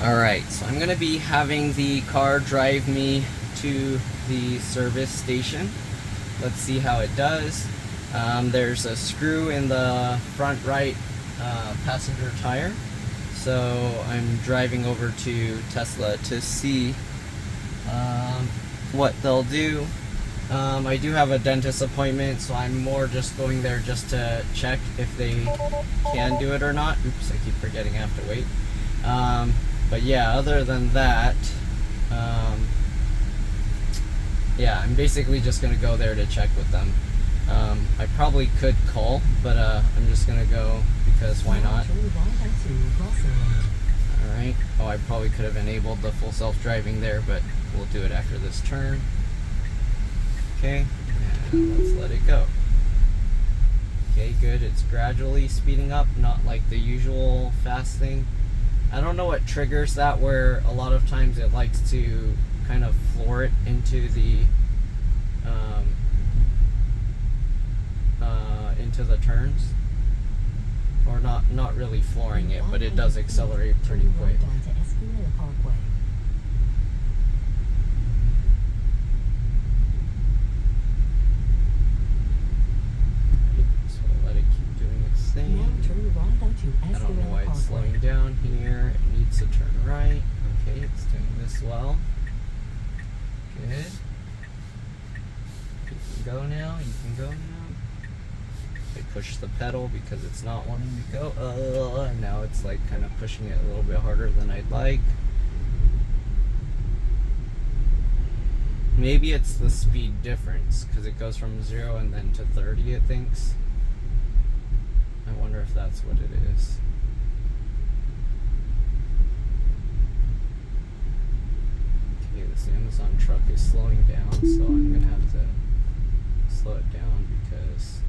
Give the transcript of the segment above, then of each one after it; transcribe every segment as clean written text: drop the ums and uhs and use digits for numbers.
Alright, so I'm going to be having the car drive me to the service station. Let's see how it does. There's a screw in the front right passenger tire. So I'm driving over to Tesla to see what they'll do. I do have a dentist appointment, so I'm more just going there just to check if they can do it or not. Oops, I keep forgetting I have to wait. But yeah, other than that, yeah, I'm basically just going to go there to check with them. I probably could call, but I'm just going to go because why not? Alright. Oh, I probably could have enabled the full self-driving there, but we'll do it after this turn. Okay, and let's let it go. Okay, good. It's gradually speeding up, not like the usual fast thing. I don't know what triggers that, where a lot of times it likes to kind of floor it into the turns, or not really flooring it, but it does accelerate pretty quick. So we'll let it keep doing its thing. I don't know why it's slowing down here. It needs to turn right. Okay, it's doing this well. Good. You can go now. You can go now. I push the pedal because it's not wanting to go. Now it's like kind of pushing it a little bit harder than I'd like. Maybe it's the speed difference because it goes from 0 and then to 30, it thinks. I wonder if that's what it is. Okay, this Amazon truck is slowing down, so I'm gonna have to slow it down because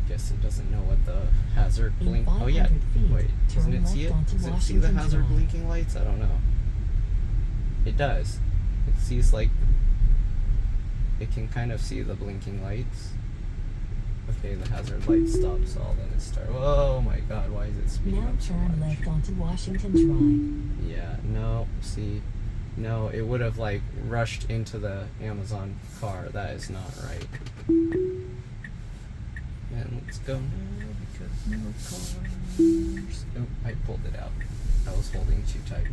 I guess it doesn't know what the hazard blink. Oh yeah, wait, doesn't it see it? Does it see the hazard blinking lights? I don't know. It does. It sees, like, it can kind of see the blinking lights. Okay, the hazard light stops all, then it starts. Oh my god, why is it speeding up so much? Now turn left onto Washington Drive. Yeah, no, see, no, it would have, like, rushed into the Amazon car. That is not right. And let's go now, because no cars. Oh, I pulled it out. I was holding too tight.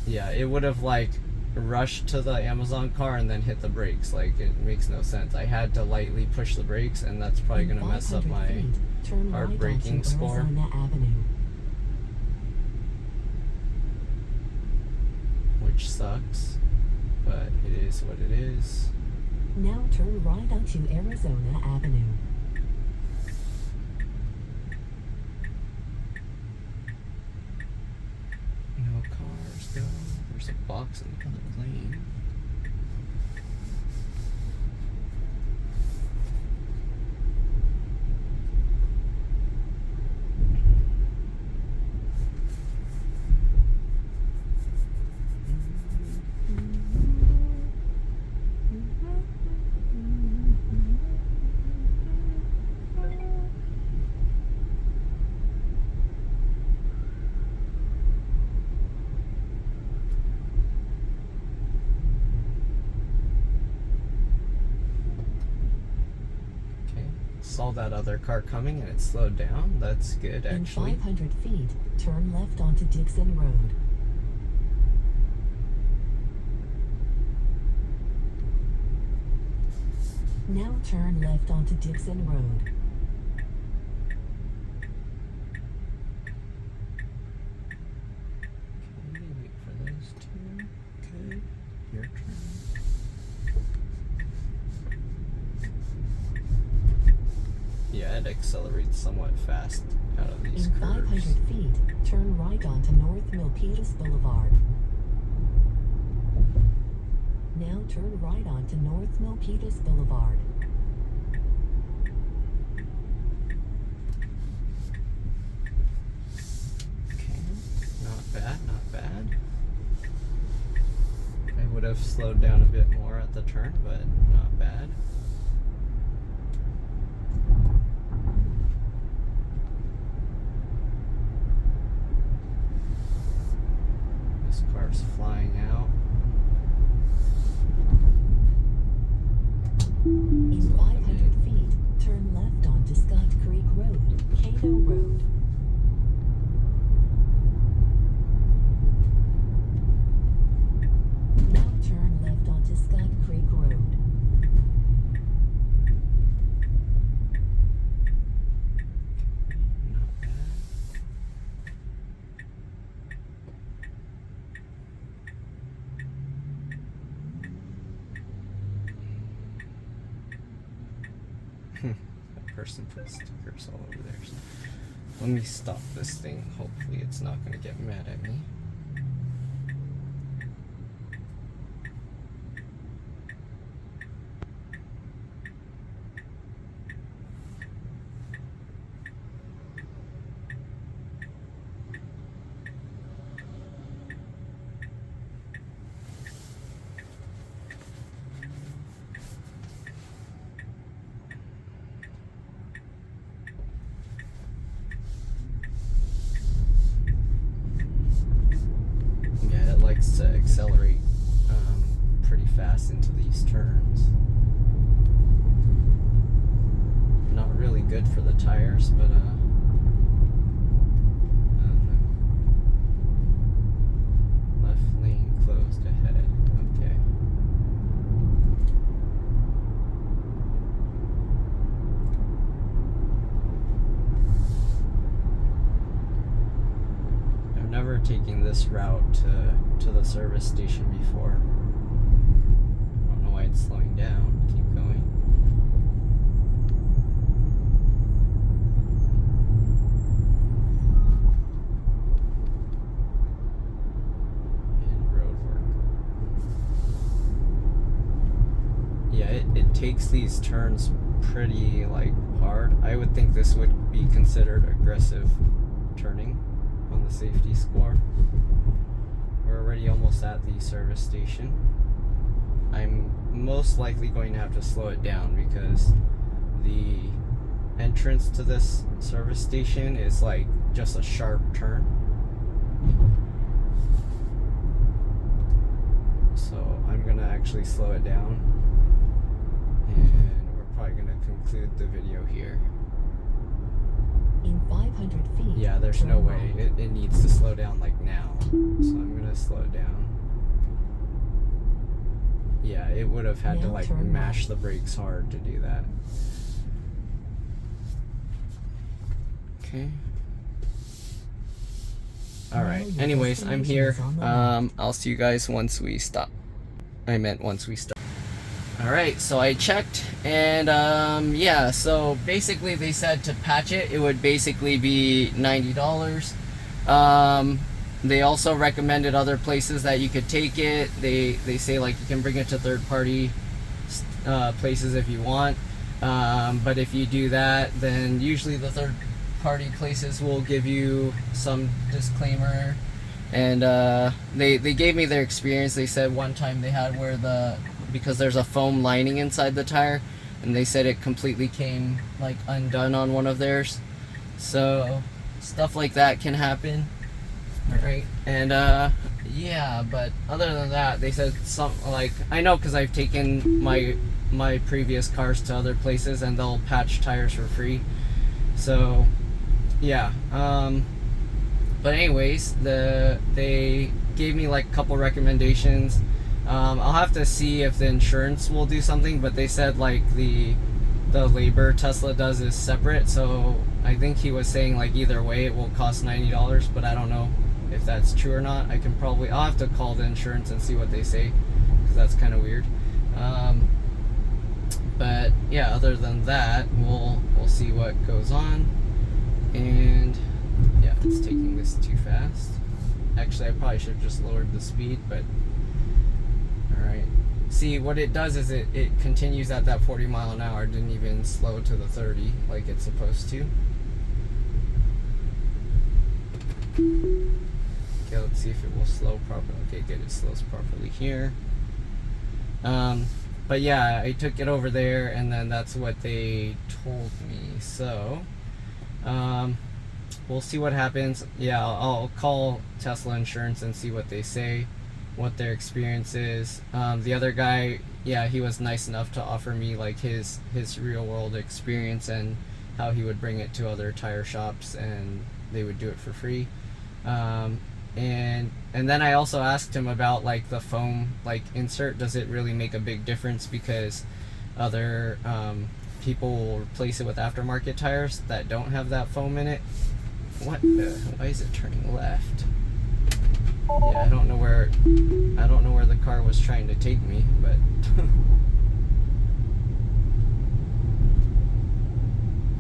Yeah, it would have, like, rushed to the Amazon car and then hit the brakes. Like, it makes no sense. I had to lightly push the brakes, and that's probably going to mess up my hard braking score. Which sucks, but it is what it is. Now turn right onto Arizona Avenue. No cars, go. There's a box in the other lane. Saw that other car coming and it slowed down. That's good, actually. In 500 feet, turn left onto Dixon Road. Now turn left onto Dixon Road. Okay, wait for those two. Okay, your turn. Yeah, it accelerates somewhat fast out of these curves. In 500 feet, turn right onto North Milpitas Boulevard. Now turn right onto North Milpitas Boulevard. Okay, not bad, not bad. I would have slowed down a bit more at the turn, but not bad. cars flying out. In 500 feet, turn left onto Scott Creek Road, Cato Road. Now turn left onto Scott Creek Road. Not bad. That person put stickers all over there. Let me stop this thing. Hopefully it's not going to get mad at me. Yeah, it likes to accelerate pretty fast into these turns. Not really good for the tires, but I don't know. Left lane closed ahead. Okay. I've never taken this route to the service station before. I don't know why it's slowing down. Keep going. And road work. Yeah, it takes these turns pretty hard. I would think this would be considered aggressive turning on the safety score. We're already almost at the service station. I'm most likely going to have to slow it down because the entrance to this service station is just a sharp turn. So I'm gonna actually slow it down, and we're probably gonna conclude the video here. In 500 feet, Yeah, there's turn no way. right. It needs to slow down now. So I'm gonna slow it down. Yeah, it would have had Now to turn mash right. the brakes hard to do that. Okay. Alright. Now your Anyways, I'm destination here. is on the left. I'll see you guys once we stop. I meant once we stop. Alright, so I checked, and yeah, so basically they said to patch it, it would basically be $90. They also recommended other places that you could take it. They say you can bring it to third party places if you want, but if you do that, then usually the third party places will give you some disclaimer. And they gave me their experience. They said one time they had where because there's a foam lining inside the tire, and they said it completely came undone on one of theirs. So stuff like that can happen. Alright, and yeah, but other than that, they said I know because I've taken my previous cars to other places and they'll patch tires for free. So yeah, but anyways, they gave me a couple recommendations. I'll have to see if the insurance will do something, but they said the labor Tesla does is separate, so I think he was saying either way it will cost $90, but I don't know if that's true or not. I'll have to call the insurance and see what they say, because that's kind of weird. But yeah, other than that, we'll see what goes on. And yeah, it's taking this too fast. Actually, I probably should have just lowered the speed, but alright. See, what it does is it continues at that 40 mile an hour, didn't even slow to the 30 like it's supposed to. Okay, let's see if it will slow properly. Okay, good, it slows properly here. But yeah, I took it over there, and then that's what they told me. So, we'll see what happens. Yeah, I'll call Tesla Insurance and see what they say. what their experience is. The other guy, yeah, he was nice enough to offer me like his real world experience and how he would bring it to other tire shops and they would do it for free. And then I also asked him about like the foam like insert. Does it really make a big difference? Because other people will replace it with aftermarket tires that don't have that foam in it. Why is it turning left? Yeah, I don't know where the car was trying to take me, but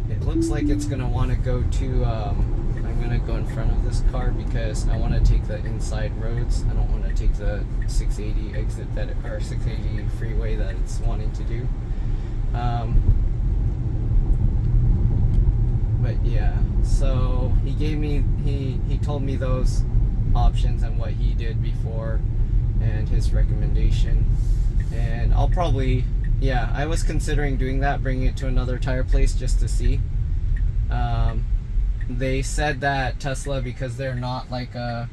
it looks like it's gonna want to go to I'm gonna go in front of this car because I want to take the inside roads. I don't want to take the 680 exit or 680 freeway that it's wanting to do. But yeah, so he told me those options and what he did before and his recommendation, and I'll probably, yeah, I was considering doing that, bringing it to another tire place just to see. They said that Tesla, because they're not like a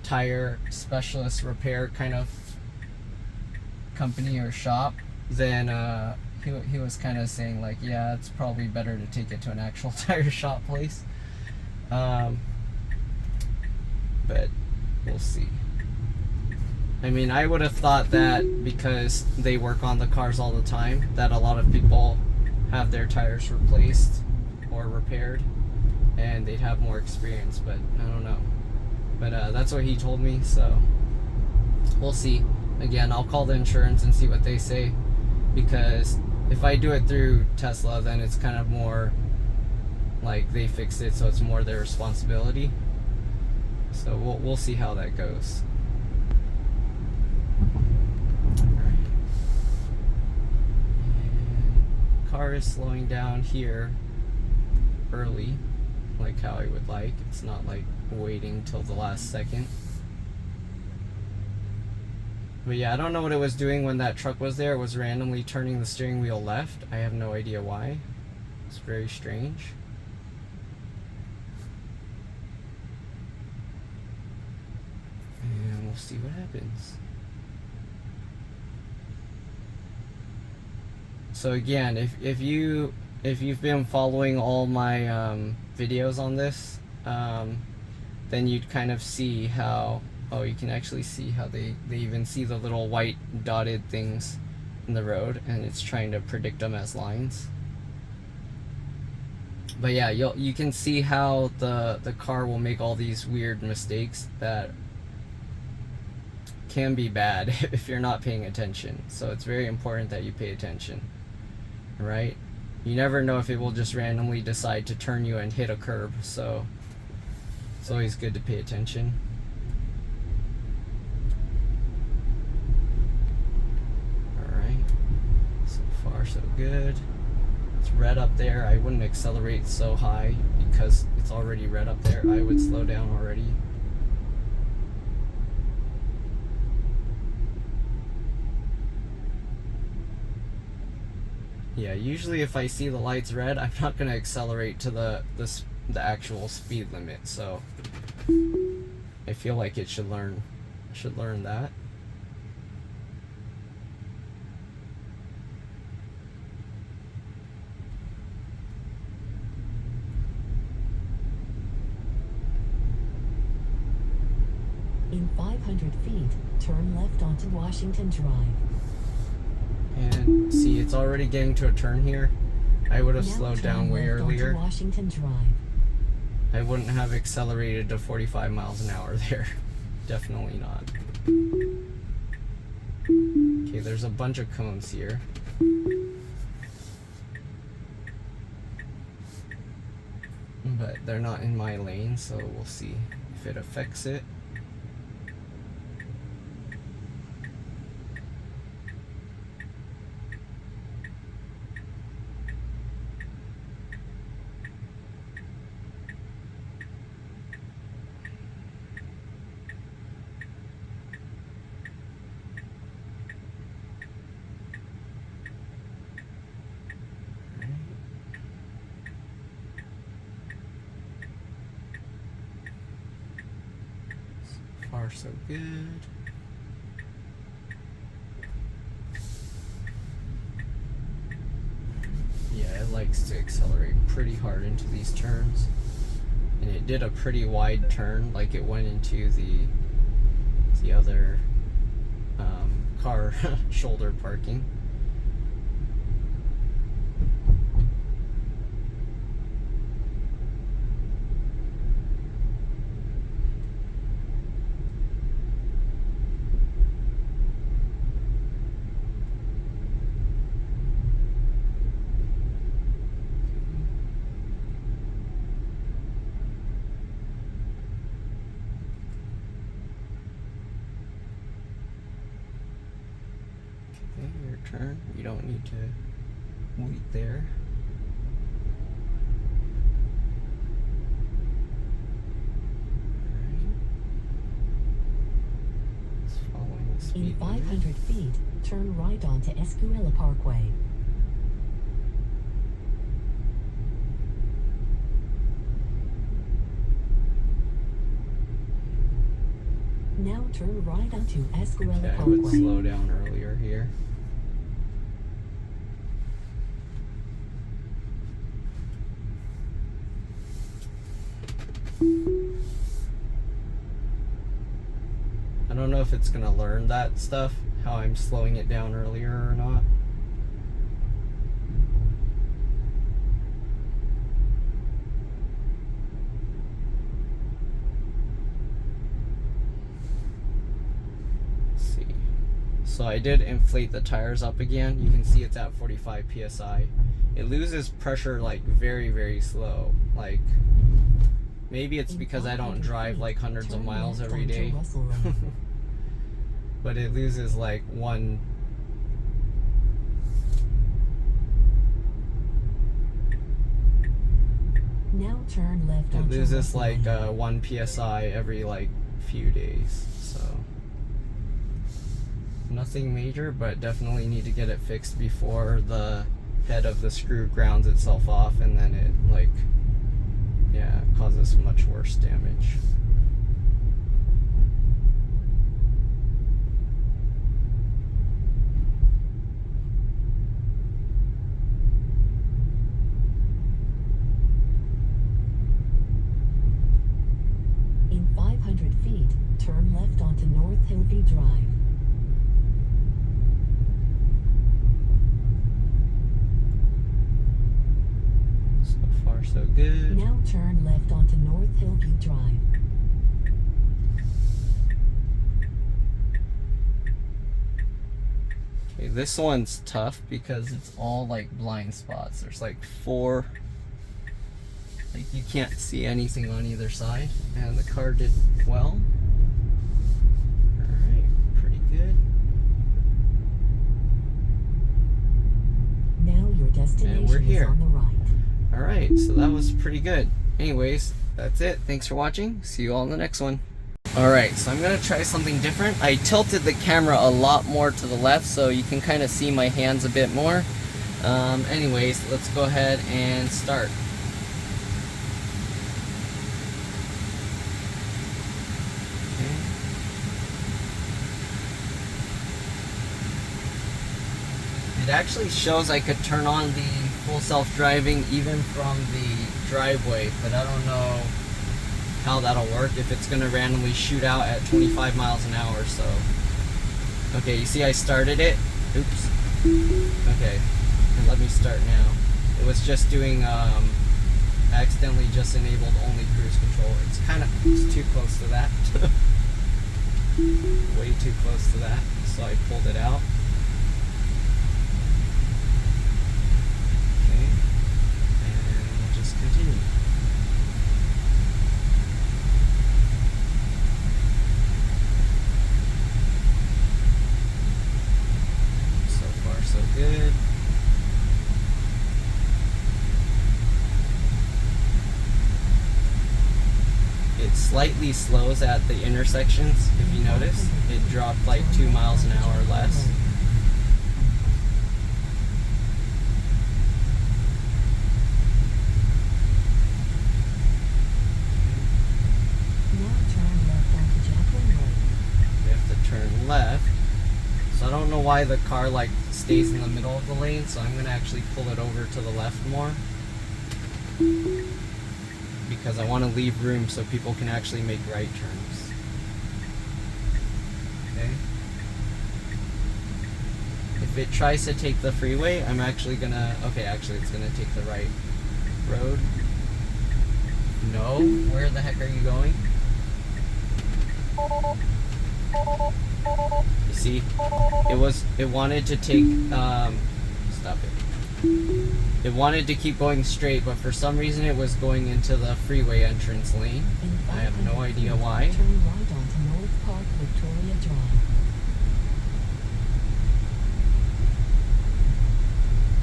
tire specialist repair kind of company or shop, then he was kind of saying like, yeah, it's probably better to take it to an actual tire shop place. But we'll see. I mean, I would have thought that because they work on the cars all the time, that a lot of people have their tires replaced or repaired and they'd have more experience, but I don't know. But that's what he told me, so we'll see. Again, I'll call the insurance and see what they say, because if I do it through Tesla, then it's kind of more like they fixed it, so it's more their responsibility. So we'll see how that goes. Alright. And car is slowing down here early, like how I would like. It's not like waiting till the last second. But yeah, I don't know what it was doing when that truck was there. It was randomly turning the steering wheel left. I have no idea why. It's very strange. And we'll see what happens. So again, if you've been following all my videos on this, then you'd kind of see how, oh, you can actually see how they even see the little white dotted things in the road, and it's trying to predict them as lines. But yeah, you can see how the car will make all these weird mistakes that can be bad if you're not paying attention. So it's very important that you pay attention, right? You never know if it will just randomly decide to turn you and hit a curb, so it's always good to pay attention. Alright, so far so good. It's red up there. I wouldn't accelerate so high because it's already red up there. I would slow down already. Yeah, usually if I see the lights red, I'm not going to accelerate to the actual speed limit, so I feel like it should learn that. In 500 feet, turn left onto Washington Drive. And see, it's already getting to a turn here. I would have Now slowed down turn way left onto earlier. Washington Drive. I wouldn't have accelerated to 45 miles an hour there. Definitely not. Okay, there's a bunch of cones here. But they're not in my lane, so we'll see if it affects it. Far so good. likes to accelerate pretty hard into these turns. And it did a pretty wide turn, like it went into the other car shoulder parking. Your turn. You don't need to wait there. Alright. It's following the speed In limit. 500 feet, turn right onto Escuela Parkway. Now turn right onto Escuela Okay, I would Parkway. slow down earlier here. I don't know if it's gonna learn that stuff, how I'm slowing it down earlier or not. Let's see. So I did inflate the tires up again. You can see it's at 45 psi. It loses pressure like very, very slow. Like maybe it's because I don't drive like hundreds of miles every day. But it loses like one. Now turn left It onto loses Russell like Lane. 1 psi every like few days. So nothing major, but definitely need to get it fixed before the head of the screw grounds itself off, and then it like, yeah, causes much worse damage. In 500 feet, turn left onto North Hillview Drive. So far, so good. Now turn left onto North Hillview Drive. Okay, this one's tough because it's all like blind spots. There's like 4, like you can't see anything on either side, and the car did well. Alright, pretty good. Now your destination And we're is here. on the right. Alright, so that was pretty good. Anyways, that's it. Thanks for watching. See you all in the next one. Alright, so I'm going to try something different. I tilted the camera a lot more to the left so you can kind of see my hands a bit more. Anyways, let's go ahead and start. Okay. It actually shows I could turn on the full self-driving even from the driveway, but I don't know how that'll work, if it's gonna randomly shoot out at 25 miles an hour. So okay, you see I started it. Oops. Okay, and let me start now. It was just doing I accidentally just enabled only cruise control. It's too close to that. Way too close to that, so I pulled it out. Okay, and we'll just continue. So far, so good. It slightly slows at the intersections, if you notice. It dropped like 2 miles an hour less. Now turn left onto Jacqueline Road. We have to turn left. So I don't know why the car like stays in the middle of the lane, so I'm gonna actually pull it over to the left more. because I want to leave room so people can actually make right turns. Okay. If it tries to take the freeway, I'm actually gonna, okay, actually it's gonna take the right road. No, where the heck are you going? You see, it wanted to take, stop it. It wanted to keep going straight, but for some reason it was going into the freeway entrance lane. I have no idea why. Turn right onto North Park Victoria Drive.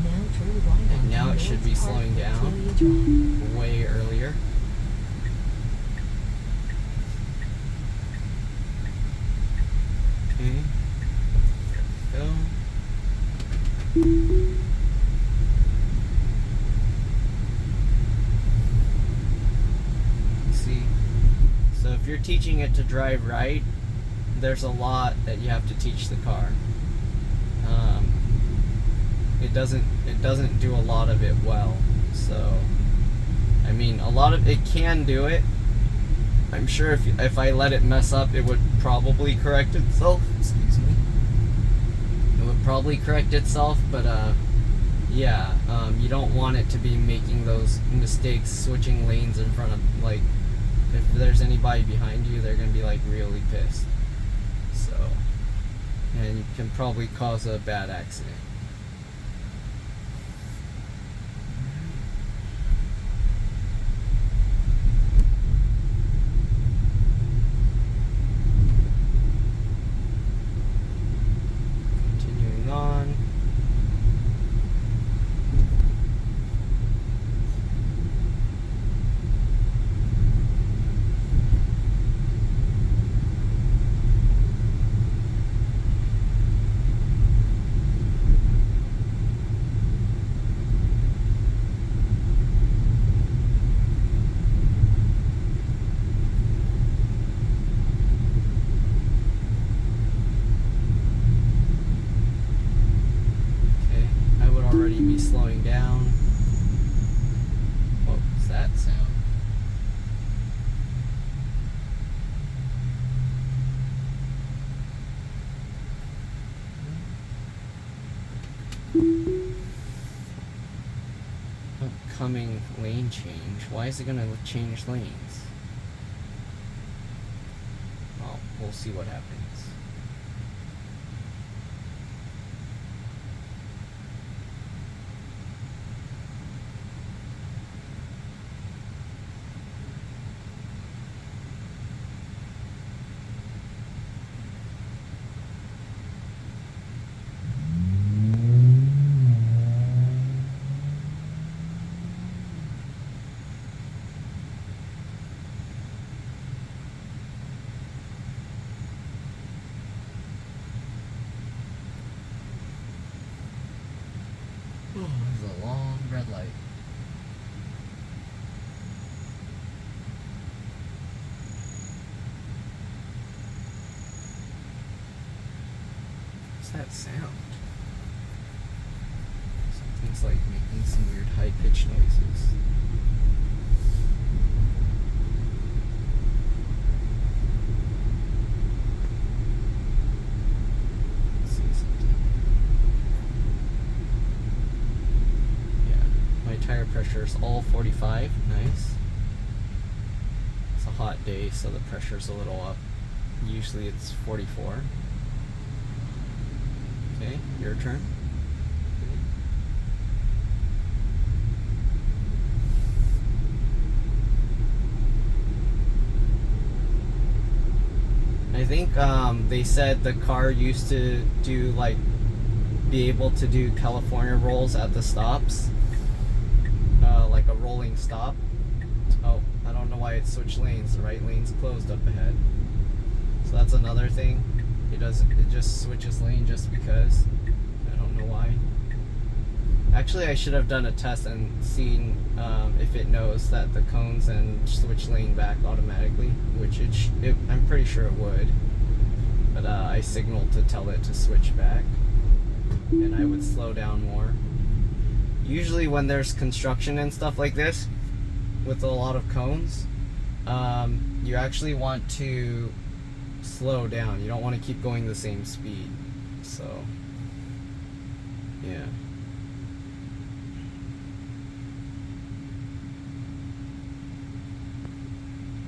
Now turn right onto And now it should be North Park slowing down Victoria Drive. way earlier. Okay. There we go. See? So if you're teaching it to drive right, there's a lot that you have to teach the car. It doesn't do a lot of it well. So, I mean, a lot of it can do it. I'm sure if I let it mess up, it would probably correct itself. Excuse me. It would probably correct itself, but yeah, you don't want it to be making those mistakes, switching lanes in front of, like, if there's anybody behind you, they're gonna be like really pissed. So, and you can probably cause a bad accident. Continuing on. Already be slowing down. What was that sound? Upcoming lane change. Why is it gonna change lanes? Well, we'll see what happens. Oh, this is a long red light. What's that sound? Something's like making some weird high-pitched noises. Let's see something. Tire pressure is all 45. Nice. It's a hot day, so the pressure's a little up. Usually it's 44. Okay, your turn. I think they said the car used to do, like, be able to do California rolls at the stops. Like a rolling stop. Oh, I don't know why it switched lanes. The right lane's closed up ahead. So that's another thing. It just switches lane just because. I don't know why. Actually, I should have done a test and seen if it knows that the cones and switch lane back automatically, which I'm pretty sure it would. But I signaled to tell it to switch back, and I would slow down more. Usually when there's construction and stuff like this, with a lot of cones, you actually want to slow down. You don't want to keep going the same speed. So, yeah.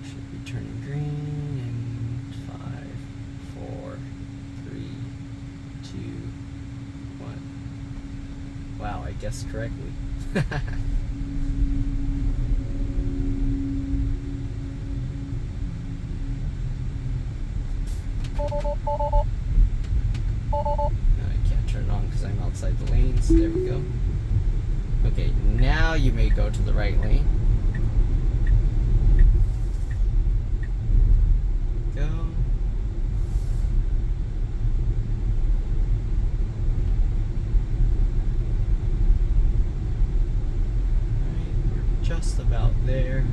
Should be turning green in 5, 4, 3, 2, 1. Wow, I guessed correctly. No, I can't turn it on because I'm outside the lanes. There we go. Okay, now you may go to the right lane. Go. Alright, we're just about there.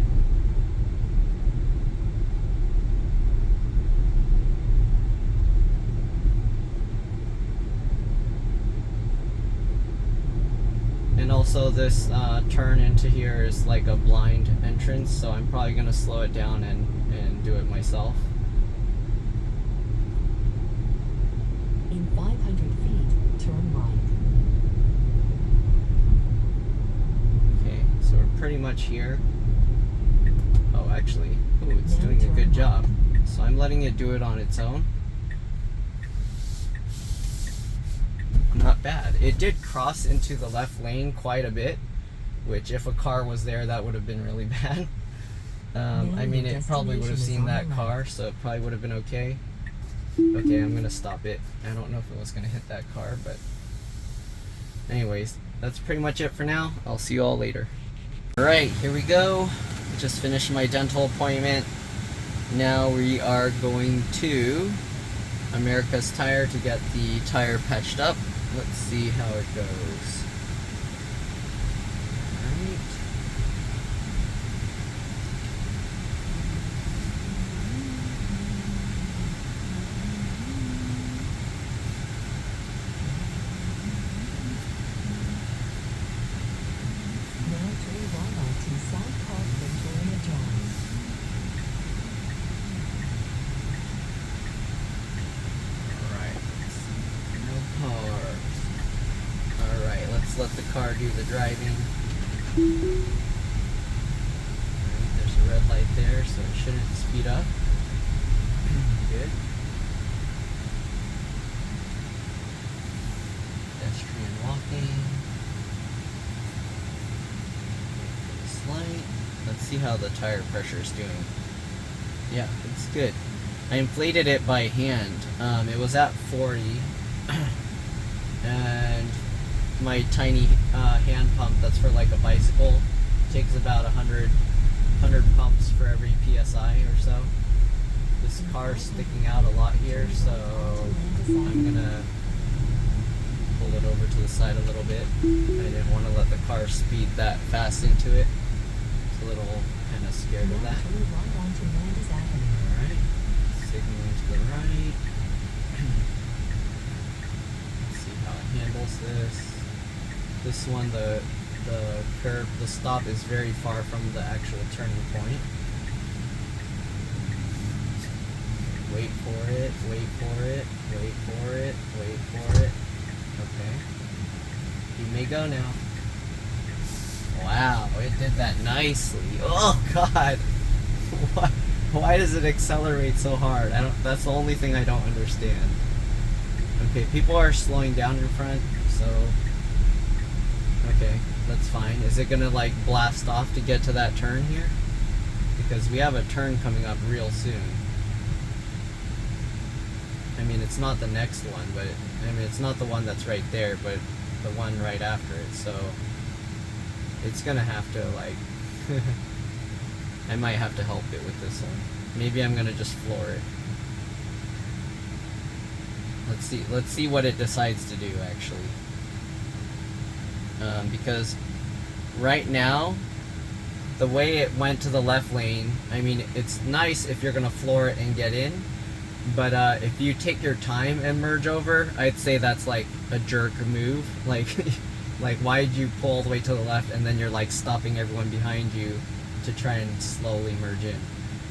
And also this turn into here is like a blind entrance, so I'm probably going to slow it down and do it myself. In 500 feet, turn right. Okay, so we're pretty much here. Oh, actually, ooh, it's Now doing a turn good right. job. So I'm letting it do it on its own. Not bad. It did cross into the left lane quite a bit, which if a car was there, that would have been really bad. I mean, it probably would have seen that car, so it probably would have been okay. Okay, I'm going to stop it. I don't know if it was going to hit that car, but anyways, that's pretty much it for now. I'll see you all later. Alright, here we go. Just finished my dental appointment. Now we are going to America's Tire to get the tire patched up. Let's see how it goes. Alright. Now turn right onto South Park Victoria Drive. Alright. No cars. Alright, let's let the car do the driving. Alright, there's a red light there, so it shouldn't speed up. Good. Pedestrian walking. This light. Let's see how the tire pressure is doing. Yeah, it's good. I inflated it by hand. It was at 40. And my tiny hand pump that's for like a bicycle takes about 100 pumps for every PSI or so. This car's sticking out a lot here, so I'm gonna pull it over to the side a little bit. I didn't want to let the car speed that fast into it. It's a little kind of scared of that. Turn right onto Landis Avenue. Alright, signaling to the right. Let's see how it handles this. This one, the curve, the stop is very far from the actual turning point. Wait for it, wait for it, wait for it, wait for it. Okay. You may go now. Wow, it did that nicely. Oh god! Why does it accelerate so hard? That's the only thing I don't understand. Okay, people are slowing down in front, so okay, that's fine. Is it gonna like blast off to get to that turn here? Because we have a turn coming up real soon. I mean, it's not the next one, but I mean, it's not the one that's right there, but the one right after it, so it's gonna have to like I might have to help it with this one. Maybe I'm gonna just floor it. Let's see what it decides to do actually. Because right now, the way it went to the left lane, I mean, it's nice if you're gonna floor it and get in, but if you take your time and merge over, I'd say that's like a jerk move. Like, like why'd you pull all the way to the left and then you're like stopping everyone behind you to try and slowly merge in.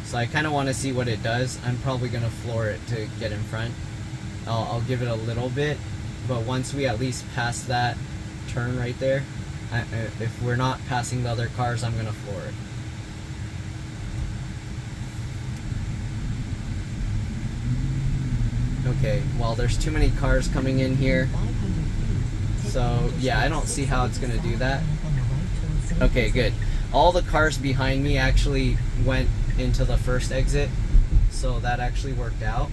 So I kind of want to see what it does. I'm probably going to floor it to get in front. I'll give it a little bit, but once we at least pass that turn right there, if we're not passing the other cars, I'm going to floor it. Okay, well, there's too many cars coming in here. So, yeah, I don't see how it's going to do that. Okay, good. All the cars behind me actually went into the first exit, so that actually worked out.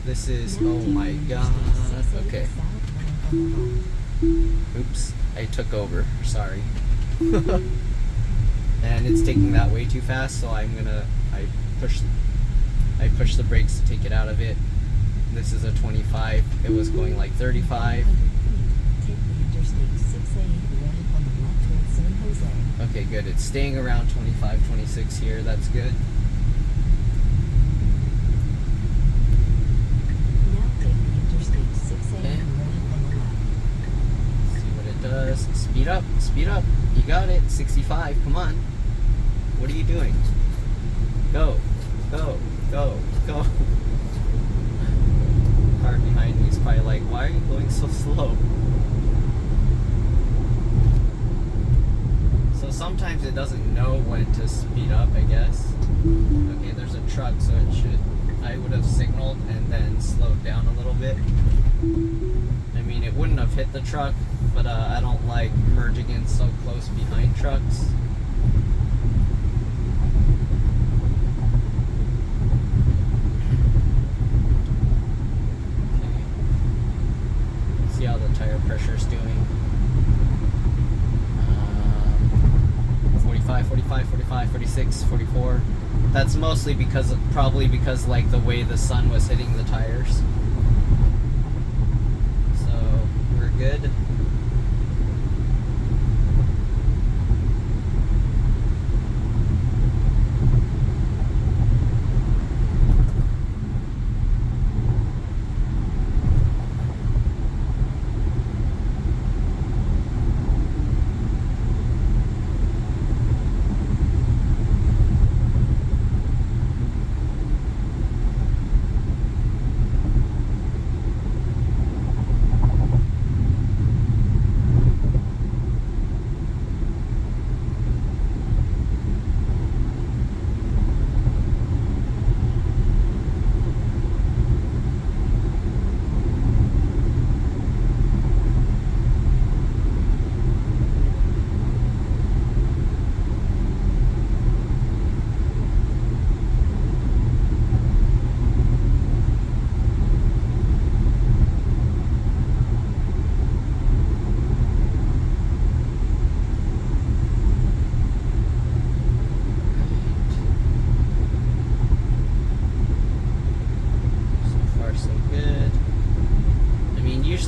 This is, oh my god. Okay. Oops, I took over. Sorry. And it's taking that way too fast, so I push the brakes to take it out of it. This is a 25. It was going like 35. Okay, good. It's staying around 25, 26 here. That's good. Okay. See what it does. Speed up. Speed up. You got it. 65. Come on. What are you doing? Go. Go. Go. Go. Car behind me is probably like, why are you going so slow? So sometimes it doesn't know when to speed up, I guess. Okay, there's a truck, so it should... I would have signaled and then slowed down a little bit. I mean, it wouldn't have hit the truck, but I don't like merging in so close behind trucks. See how the tire pressure is doing. 45, 45, 45, 46, 44. That's mostly probably because like the way the sun was hitting the tires. So we're good.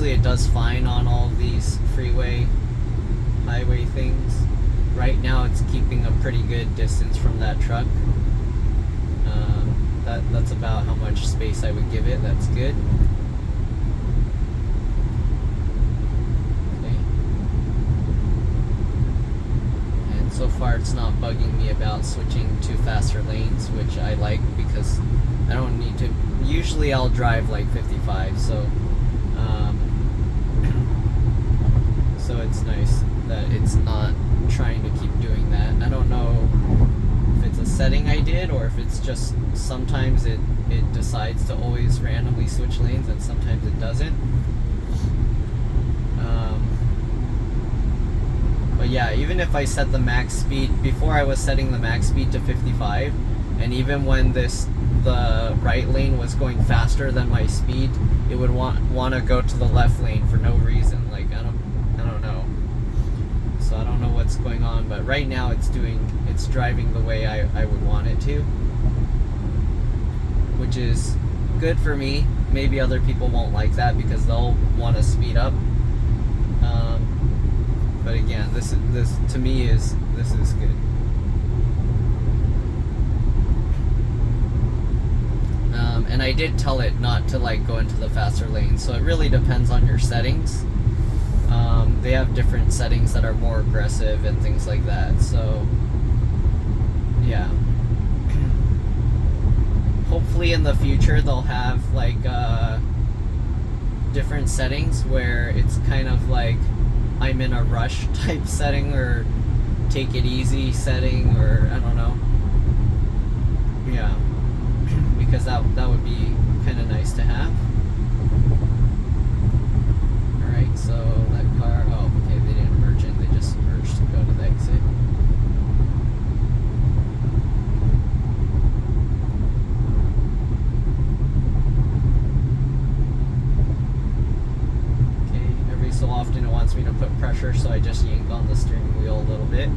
It does fine on all of these freeway, highway things. Right now it's keeping a pretty good distance from that truck. That's about how much space I would give it. That's good. Okay. And so far it's not bugging me about switching to faster lanes, which I like because I don't need to. Usually I'll drive like 55, so so it's nice that it's not trying to keep doing that. I don't know if it's a setting I did or if it's just sometimes it decides to always randomly switch lanes and sometimes it doesn't. But yeah, even if I set the max speed, before I was setting the max speed to 55, and even when the right lane was going faster than my speed, it would want to go to the left lane for no reason. Like I don't know. So I don't know what's going on, but right now it's driving the way I would want it to, which is good for me. Maybe other people won't like that because they'll want to speed up. But again, this to me is good. And I did tell it not to like go into the faster lane, so it really depends on your settings. They have different settings that are more aggressive and things like that. So yeah. Hopefully in the future they'll have like different settings where it's kind of like I'm in a rush type setting, or take it easy setting, or I don't know. Yeah, because that would be kind of nice to have. Alright, so that car, oh okay, they didn't merge in, they just merged to go to the exit. So often it wants me to put pressure, so I just yank on the steering wheel a little bit.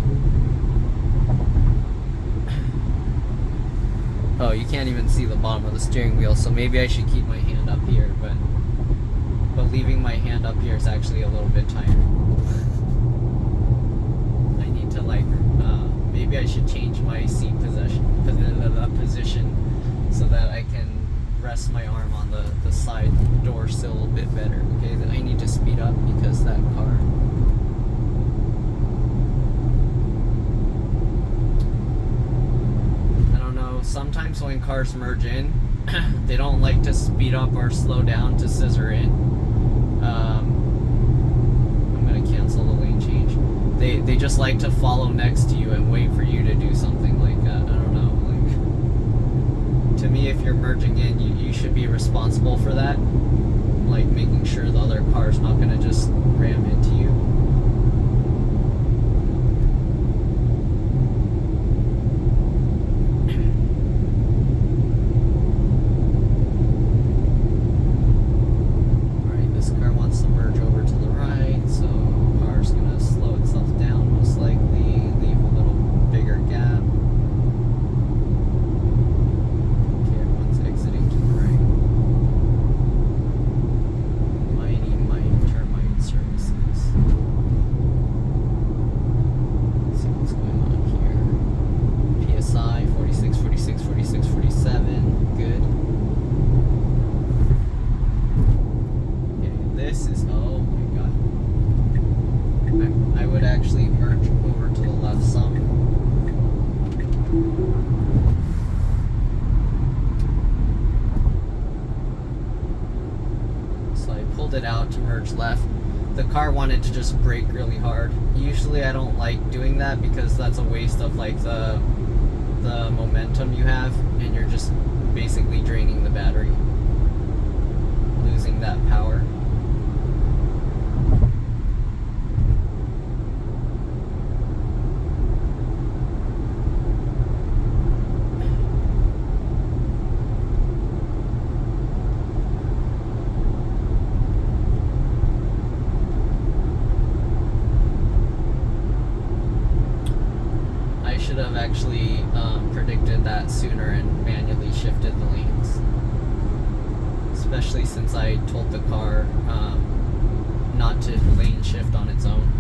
Oh, you can't even see the bottom of the steering wheel, so maybe I should keep my hand up here, but leaving my hand up here is actually a little bit tiring. I need to like, maybe I should change my seat position so that I can rest my arm on the side door sill a bit better. Okay, then I need to speed up because that car. I don't know, sometimes when cars merge in, they don't like to speed up or slow down to scissor in. I'm gonna cancel the lane change. They just like to follow next to you and wait for you to do something like that. I don't know. To me, if you're merging in, you should be responsible for that. Like making sure the other car's not going to just ram into you. Alright, this car wants to merge over to the right, so the car's going to slow itself down most likely, leave a little bigger gap. It out to merge left. The car wanted to just brake really hard. Usually I don't like doing that because that's a waste of like the momentum you have, and you're just basically draining the battery, losing that power. Have actually predicted that sooner and manually shifted the lanes, especially since I told the car not to lane shift on its own.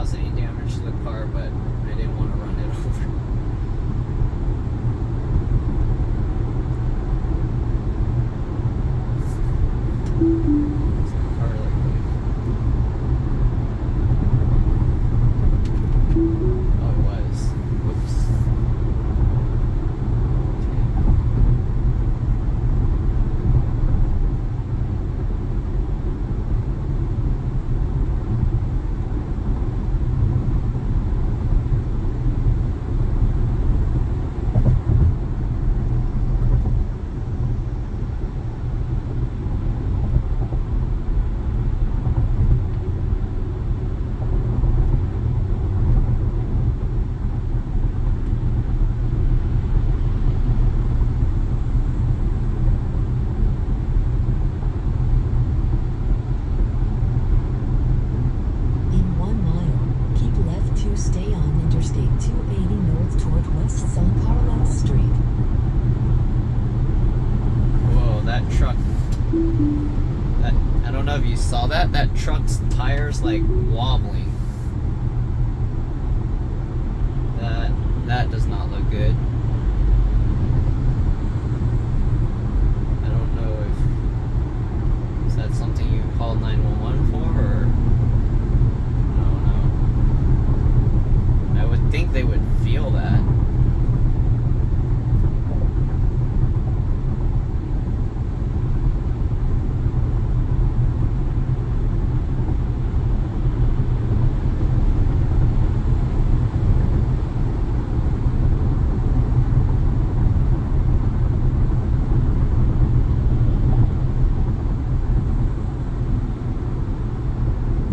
cause any damage to the car, but I didn't want to run it over. Is the car like oh, it was. Whoops. In 1 mile, keep left to stay on Interstate 280 north toward West San Carlos Street. Whoa, that truck. That, I don't know if you saw that. That truck's tires like wobbling. That does not look good. I don't know if is that something you called 911 for, or I don't know. I would think they would feel that.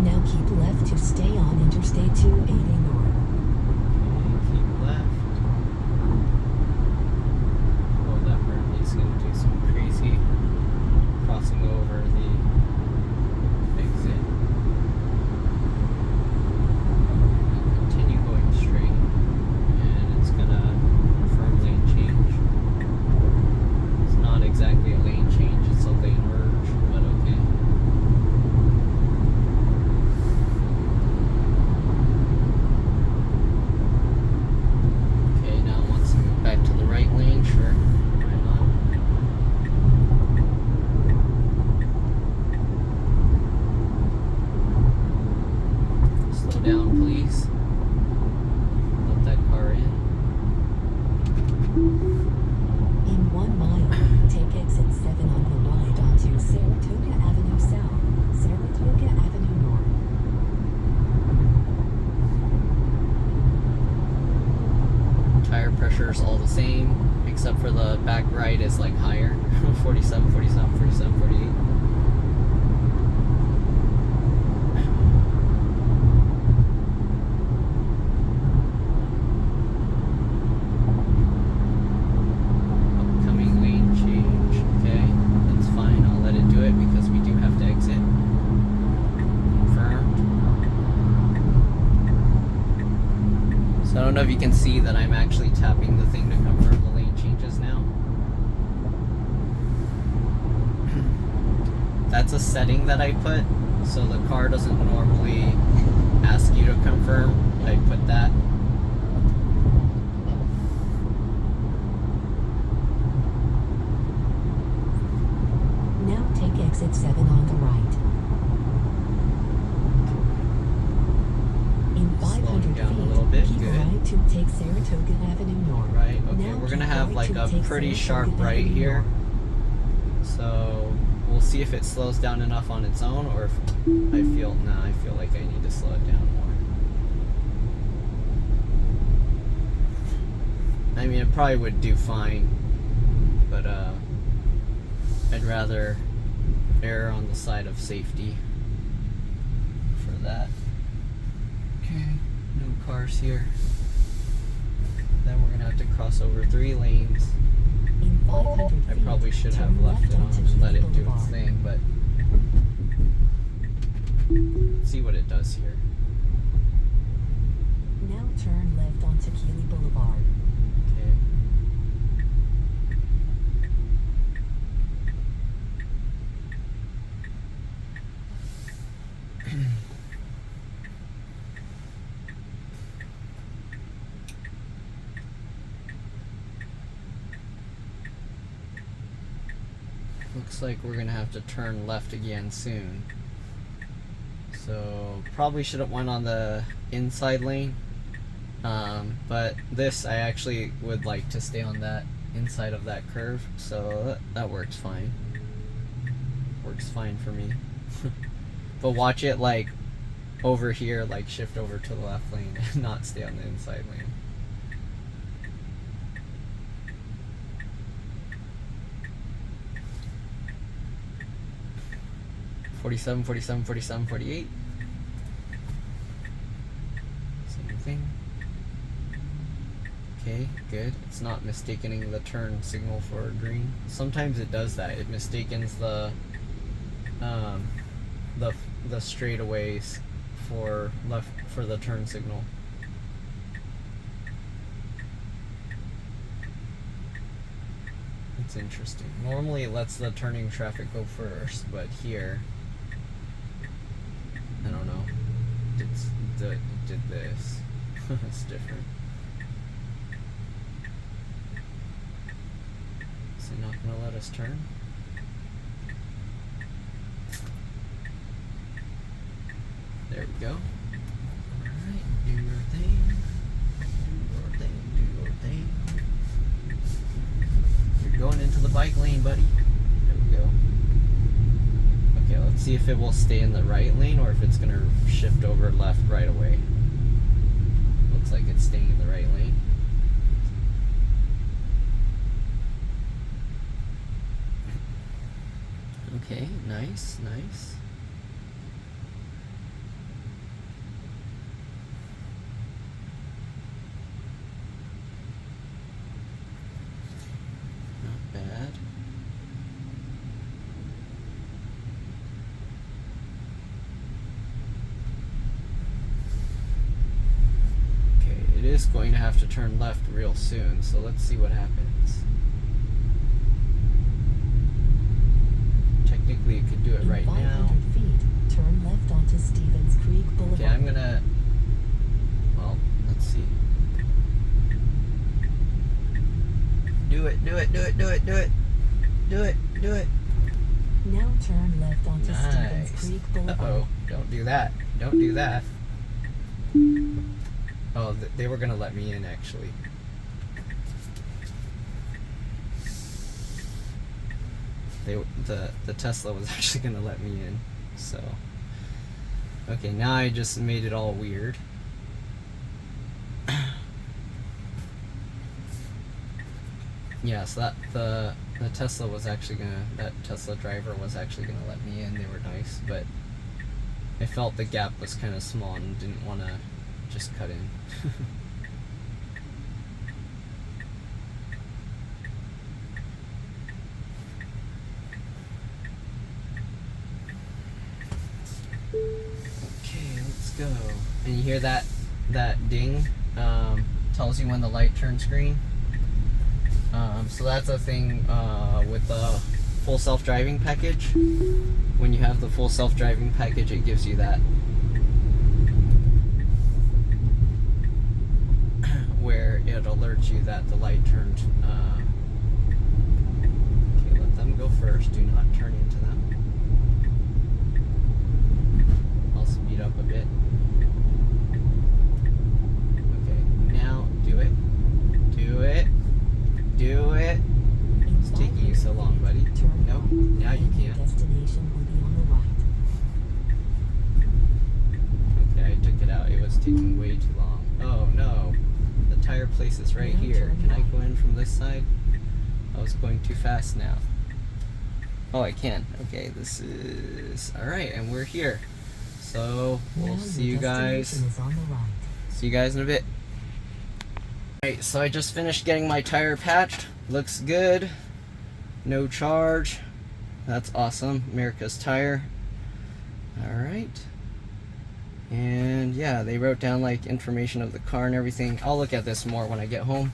Now keep left to stay on Interstate 280 north. Keep left. Oh, that Bernie's gonna do some crazy crossing over the exit. Continue going straight, and it's gonna confirm lane change. It's not exactly a lane change, it's a lane merge, but okay. Okay, now it wants to move back to the right lane, sure. Why not? Slow down, please. Let that car in. In 1 mile, take exit 7 on the right onto Saratoga Avenue South, Saratoga Avenue North. Tire pressure is all the same, except for the back right is like higher. 47, 47, 47, 48. Upcoming lane change. Okay, that's fine. I'll let it do it because we do have to exit. Confirmed. So I don't know if you can see that I'm actually tapping the thing to confirm the lane changes now. That's a setting that I put, so the car doesn't normally ask you to confirm. I put that. Now take exit 7 on the right. In Slowing 500 down a feet, little bit, keep good. right to take Saratoga Avenue North. Right, okay, Now we're gonna keep have right like to a take pretty Saratoga sharp right Avenue here. North. So we'll see if it slows down enough on its own, or if I feel like I need to slow it down more. I mean, it probably would do fine, but I'd rather err on the side of safety for that. Okay, no cars here. Then we're gonna have to cross over 3 lanes. In 500 feet, I probably should have turn left left it on onto and let Keeley it do its Boulevard. thing, but let's see what it does here. Now turn left onto Keeley Boulevard. Okay. looks like we're gonna have to turn left again soon. So probably should have went on the inside lane, but this I actually would like to stay on that inside of that curve, so that works fine. Works fine for me. But watch it like over here, like shift over to the left lane and not stay on the inside lane. (47, 47, 47, 48). Same thing. Okay, good. It's not mistaking the turn signal for green. Sometimes it does that. It mistakes the straightaways for the turn signal. It's interesting. Normally it lets the turning traffic go first, but here, I don't know. It did this. It's different. Is it not going to let us turn? There we go. Alright, do your thing. Do your thing, do your thing. You're going into the bike lane, buddy. There we go. Okay, let's see if it will stay in the right lane or if it's going to shift over left right away. Looks like it's staying in the right lane. Okay, nice, nice. Not bad. Okay, it is going to have to turn left real soon, so let's see what happens. Technically, it could do it right now. Feet, turn left onto Stevens Creek Boulevard. Okay, I'm gonna. Well, let's see. Do it, do it, do it, do it, do it, do it, do it. Now turn left onto Stevens Nice. Creek Boulevard. Uh-oh, don't do that. Don't do that. Oh, they were gonna let me in, actually. The Tesla was actually gonna let me in, so. Okay, now I just made it all weird. Yeah, so that the Tesla was actually that Tesla driver was actually gonna let me in. They were nice, but I felt the gap was kind of small and didn't want to just cut in. Okay, let's go. And you hear that ding? Tells you when the light turns green. So that's a thing with the full self-driving package. When you have the full self-driving package, it gives you that. Where it alerts you that the light turned. Okay, let them go first. Do not turn into them. I'll speed up a bit. Okay, now do it. Do it. Do it. It's taking you so long, buddy. Nope, now you can. Destination will be on the right. Okay, I took it out. It was taking way too long. Oh no. The tire place is right here. Can I go in from this side? I was going too fast now. Oh, I can. Okay, this is... Alright, and we're here. So, we'll see you guys. See you guys in a bit. Alright, so I just finished getting my tire patched. Looks good. No charge. That's awesome. America's Tire. Alright. And yeah, they wrote down like information of the car and everything. I'll look at this more when I get home.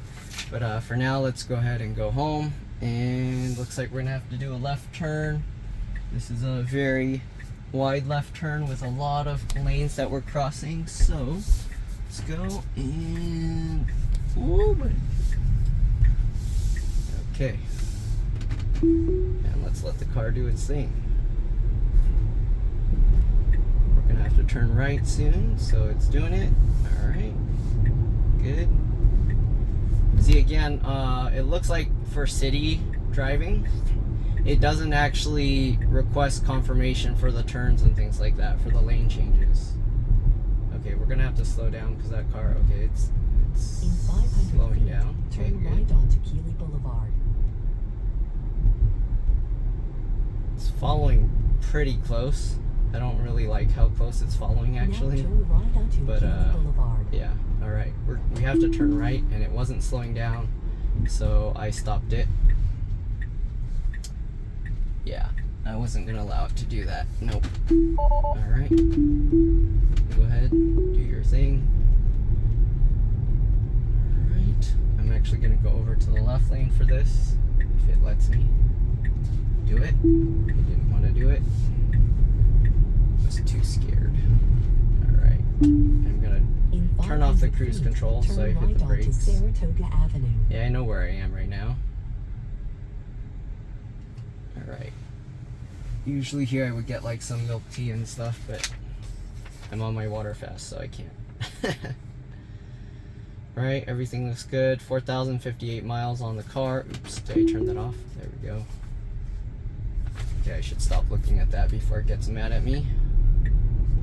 But for now, let's go ahead and go home. And looks like we're gonna have to do a left turn. This is a very wide left turn with a lot of lanes that we're crossing. So let's go and... Ooh, buddy. Okay. And let's let's let the car do its thing. We're gonna have to turn right soon, so it's doing it. All right, good. See, again, it looks like for city driving, it doesn't actually request confirmation for the turns and things like that, for the lane changes. Okay, we're gonna have to slow down because that car, okay, it's In 500 slowing feet, down. Okay, turn good. right onto Keeley Boulevard. It's following pretty close. I don't really like how close it's following actually. Now turn right onto But, Keeley Boulevard. Yeah, all right. We have to turn right, and it wasn't slowing down, so I stopped it. Yeah, I wasn't gonna allow it to do that. Nope. All right. Go ahead, do your thing. All right. I'm actually gonna go over to the left lane for this, if it lets me. Do it. I didn't want to do it. I was too scared. All right. I'm gonna In turn off the 500 cruise feet, control so I turn hit right the onto brakes. Saratoga Avenue. Yeah, I know where I am right now. Alright. Usually here I would get like some milk tea and stuff, but I'm on my water fast, so I can't. Alright, everything looks good. 4,058 miles on the car. Oops, did I turn that off? There we go. Okay, I should stop looking at that before it gets mad at me.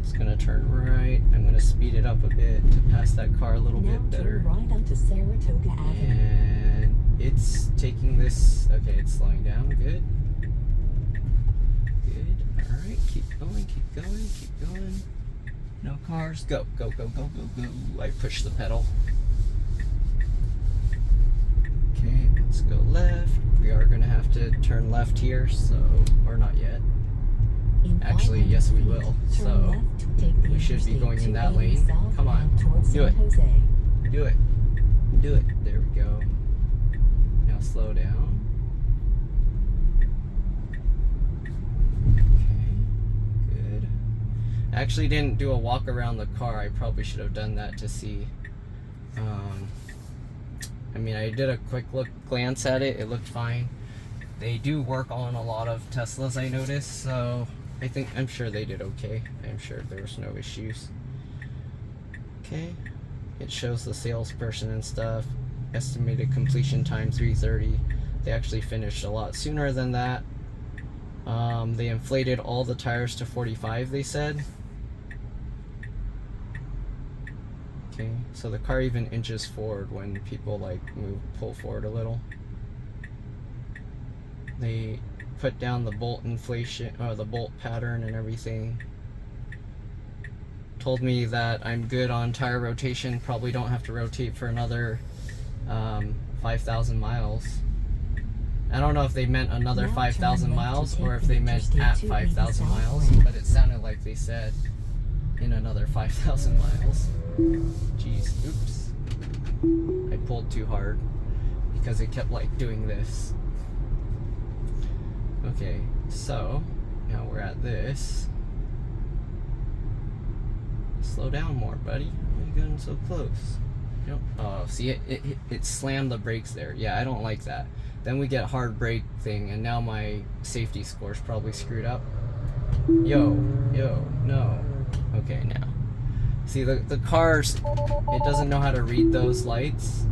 It's gonna turn right. I'm gonna speed it up a bit to pass that car a little Now bit better. turn right onto Saratoga Avenue. And it's taking this. Okay, it's slowing down. Good. Good. All right. Keep going. Keep going. Keep going. No cars. Go. Go. Go. Go. Go. Go. I push the pedal. Okay. Let's go left. We are gonna have to turn left here. So, or not yet. In Actually, 500 yes, we feet, will. turn So, left to take the we should be interstate going in that 280 lane. southbound Come on. towards Do it. San Jose. Do it. Do it. There we go. Now slow down. Okay. Good. I actually didn't do a walk around the car. I probably should have done that to see. I mean, I did a quick glance at it. It looked fine. They do work on a lot of Teslas, I noticed, so I'm sure they did okay. I'm sure there was no issues. Okay. It shows the salesperson and stuff. Estimated completion time 3:30. They actually finished a lot sooner than that. They inflated all the tires to 45, they said. Okay, so the car even inches forward when people like pull forward a little. They put down the bolt inflation, the bolt pattern and everything. Told me that I'm good on tire rotation, probably don't have to rotate for another 5,000 miles. I don't know if they meant another Now 5,000 turn left miles to or take if the they meant Interstate at 280 5,000 miles, southwest. but it sounded like they said in another 5,000 miles. Jeez, oops. I pulled too hard because it kept like doing this. Okay, so now we're at this. Slow down more, buddy. Why are you getting so close? You don't, oh, see it slammed the brakes there. Yeah, I don't like that. Then we get hard brake thing, and now my safety score's probably screwed up. Yo, no. Okay, now. See, the cars, it doesn't know how to read those lights.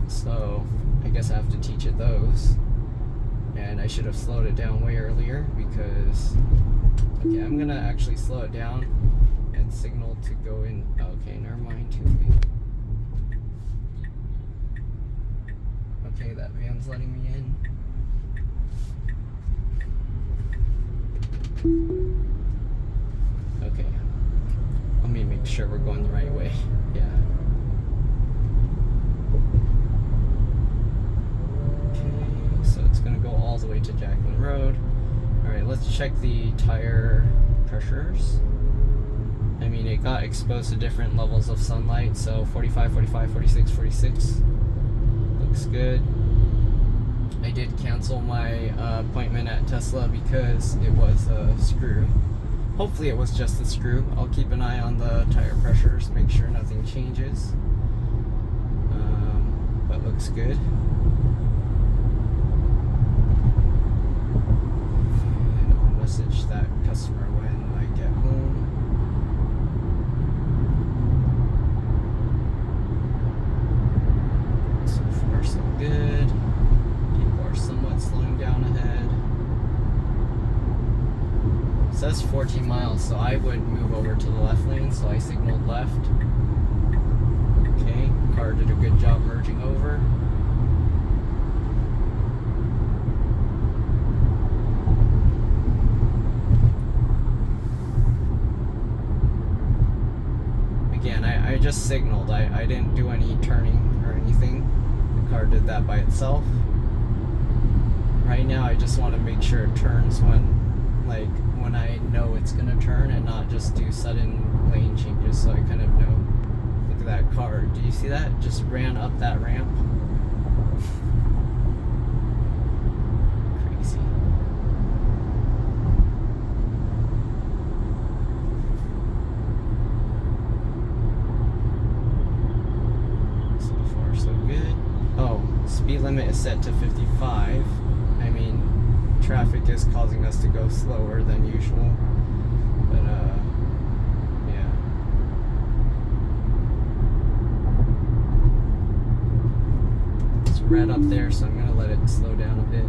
So, I guess I have to teach it those. And I should have slowed it down way earlier because... Okay, I'm gonna actually slow it down and signal to go in. Okay, never mind. Okay, that van's letting me in. Okay. Let me make sure we're going the right way. Yeah. Okay, so it's gonna go all the way to Jacqueline Road. Alright, let's check the tire pressures. I mean, it got exposed to different levels of sunlight, so 45, 45, 46, 46. Looks good. I did cancel my appointment at Tesla because it was a screw. Hopefully it was just a screw. I'll keep an eye on the tire pressures, make sure nothing changes. But looks good. for when I get home. So far, so good. People are somewhat slowing down ahead. It says 14 miles, so I would move over to the left lane, so I signaled left. Okay, car did a good job merging over. Again, I just signaled. I didn't do any turning or anything. The car did that by itself. Right now, I just want to make sure it turns when I know it's gonna turn, and not just do sudden lane changes, so I kind of know. Look at that car. Do you see that? It just ran up that ramp. Crazy. So far, so good. Oh, speed limit is set to 55. I mean, traffic is causing us to go slower than usual, but yeah. It's red up there, so I'm gonna let it slow down a bit.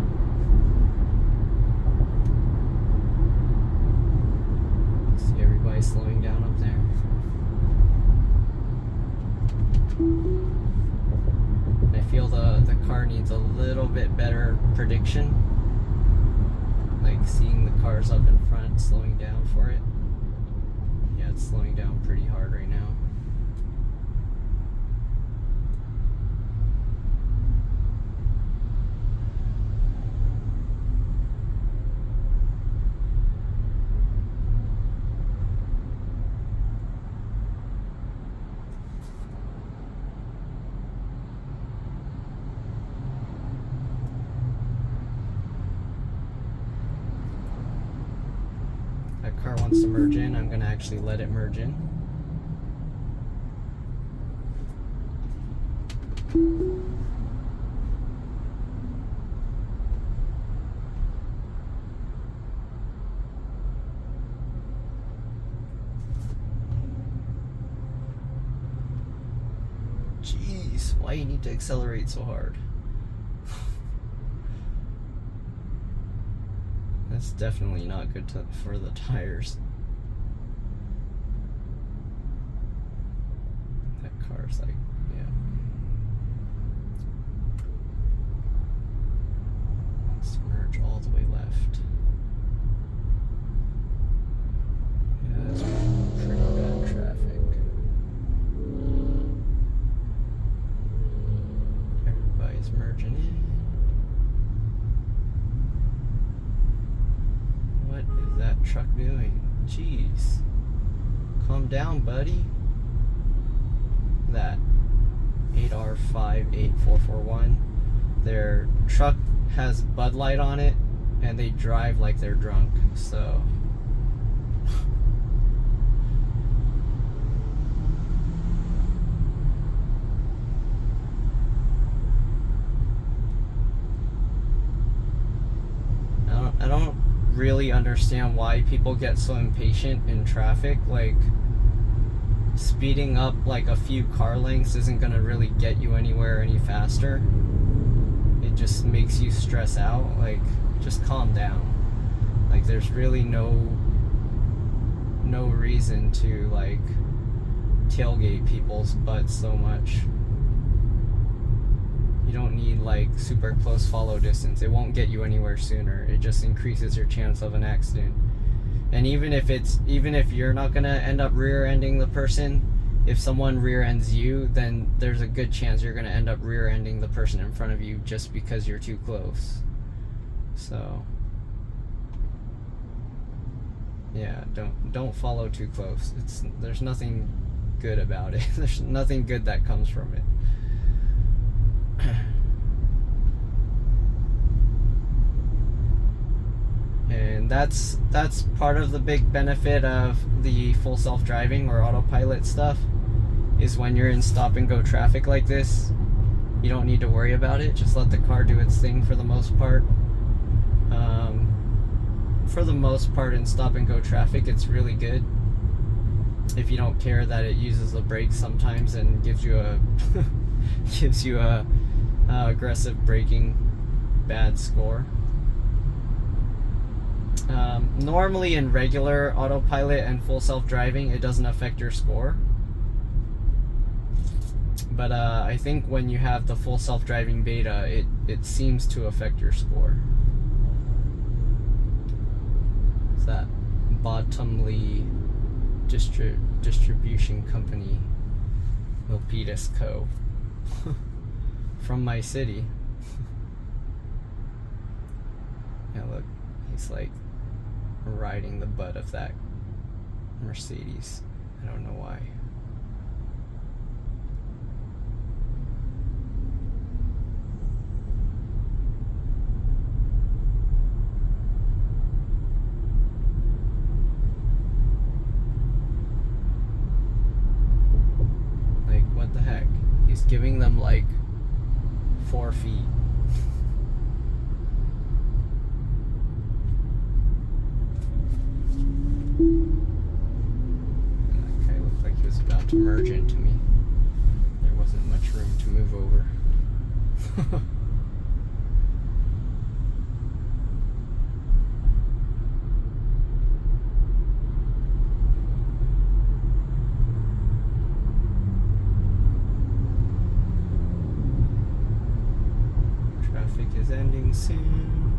See everybody slowing down up there. I feel the car needs a little bit better prediction. Like seeing the cars up in front slowing down for it. Yeah, it's slowing down pretty hard right now. That car wants to merge in. I'm gonna actually let it merge in. Jeez, why you need to accelerate so hard? That's definitely not good for the tires. That car's like, yeah. Let's merge all the way left. Yeah, that's pretty bad traffic. Everybody's merging in. What is that truck doing? Jeez. Calm down, buddy. That 8R58441. Their truck has Bud Light on it, and they drive like they're drunk, so. I don't really understand why people get so impatient in traffic. Like, speeding up like a few car lengths isn't gonna really get you anywhere any faster. It just makes you stress out. Like, just calm down. Like, there's really no reason to like tailgate people's butts so much. You don't need like super close follow distance. It won't get you anywhere sooner. It just increases your chance of an accident. And even if you're not gonna end up rear-ending the person, if someone rear-ends you, then there's a good chance you're gonna end up rear-ending the person in front of you just because you're too close. So yeah, don't follow too close. There's nothing good about it. There's nothing good that comes from it. And that's part of the big benefit of the full self-driving or autopilot stuff, is when you're in stop and go traffic like this, you don't need to worry about it. Just let the car do its thing for the most part. for the most part in stop and go traffic, it's really good. If you don't care that it uses the brakes sometimes and gives you a aggressive braking bad score. Normally in regular autopilot and full self-driving, it doesn't affect your score. But I think when you have the full self-driving beta, it seems to affect your score. It's that Bottomley distribution company, Milpitas Co. From my city. Yeah, look, he's like riding the butt of that Mercedes. I don't know why. Like, what the heck? He's giving them like 4 feet. That guy looked like he was about to merge into me. There wasn't much room to move over. Traffic is ending soon.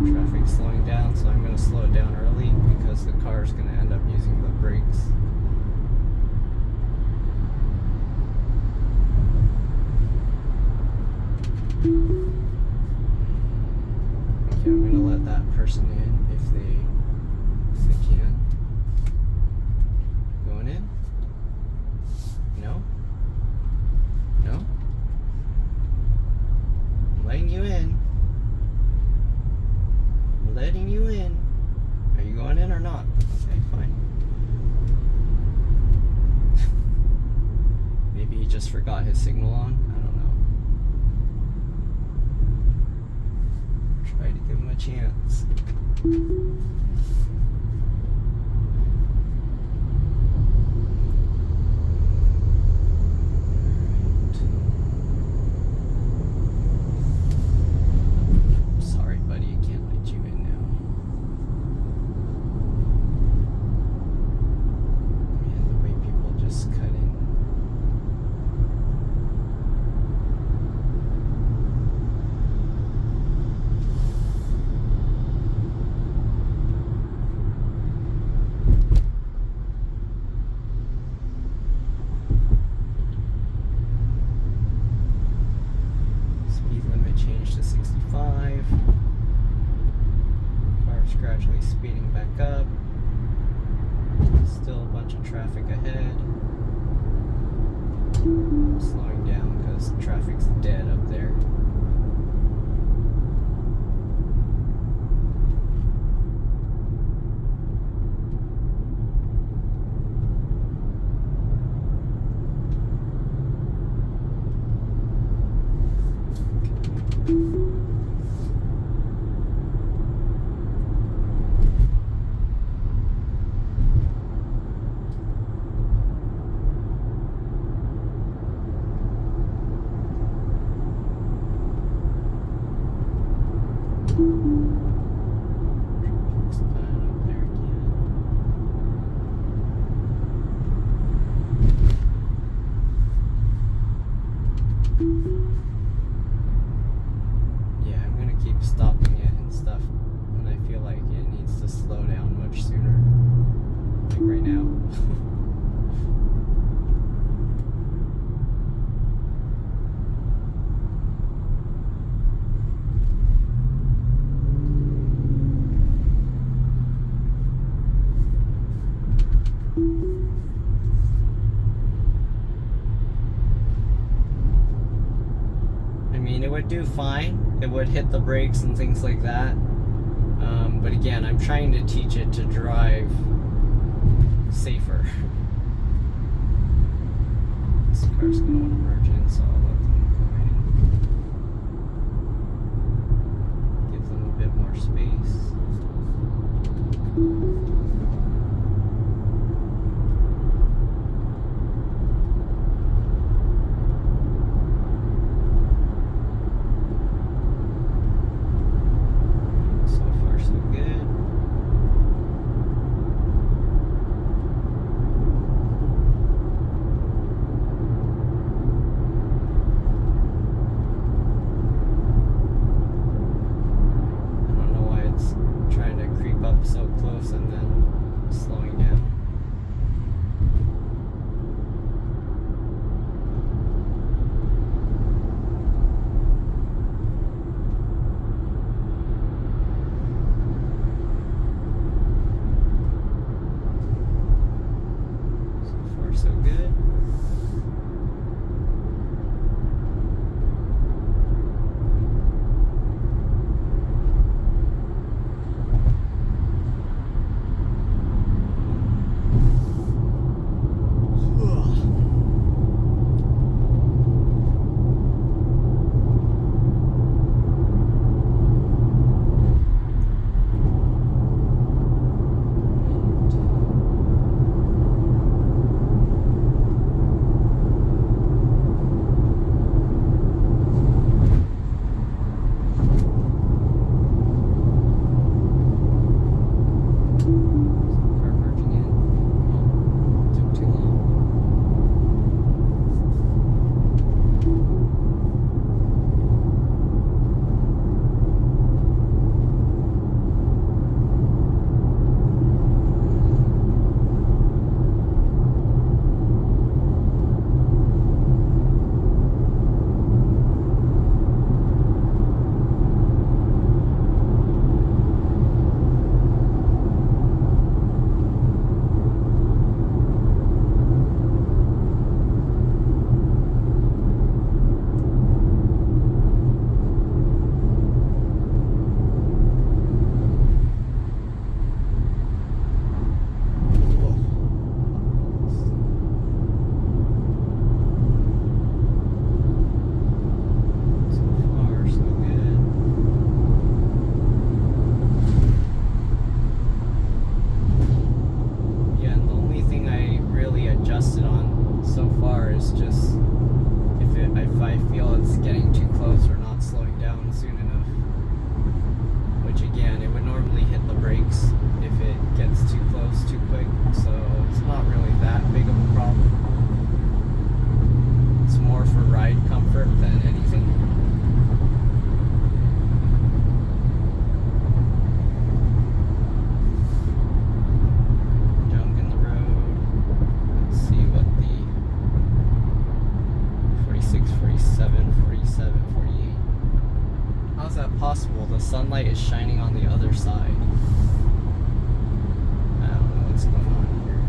Traffic's slowing down, so I'm going to slow it down early because the car is going to end up using the brakes. Okay, I'm going to let that person in if they can. Going in? No? No? I'm letting you in. Letting you in. Are you going in or not? Okay, fine. Maybe he just forgot his signal on. I don't know. Try to give him a chance. To 65. Car's gradually speeding back up. Still a bunch of traffic ahead. I'm slowing down because traffic's dead up there. mean, it would do fine. It would hit the brakes and things like that. But again, I'm trying to teach it to drive safer. This car's going to want to merge in, so I'll let them go in. Give them a bit more space. So close and then slowing down. So far so good. Possible. The sunlight is shining on the other side. I don't know what's going on here.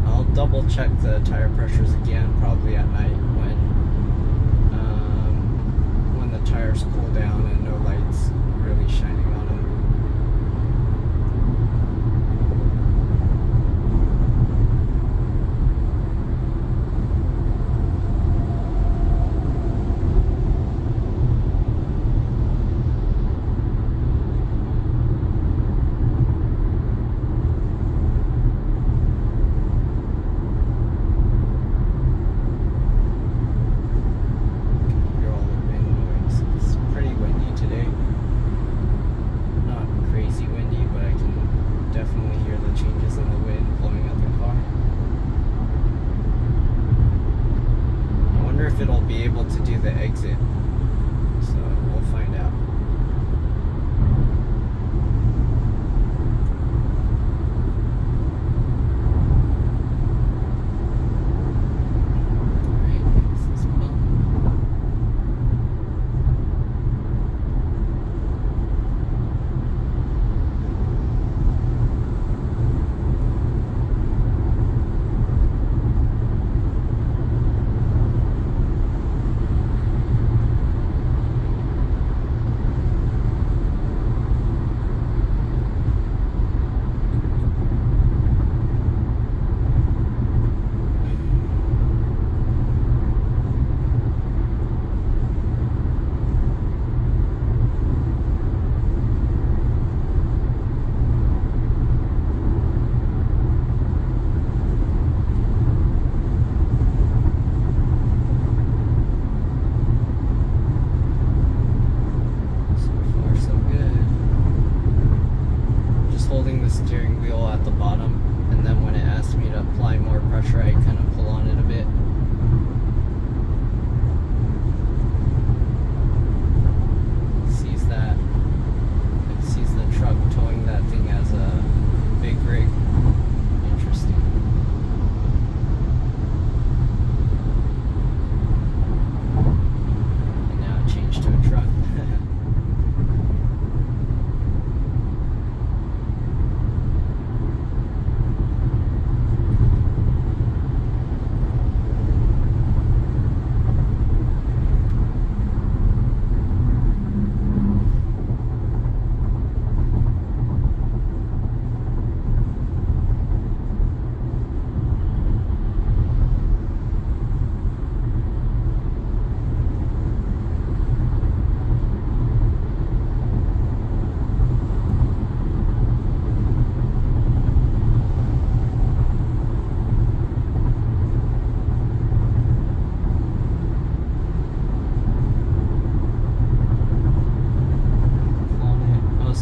I'll double check the tire pressures again, probably at night when the tires cool down and no lights really shining on them. You're all in noise. It's pretty windy today.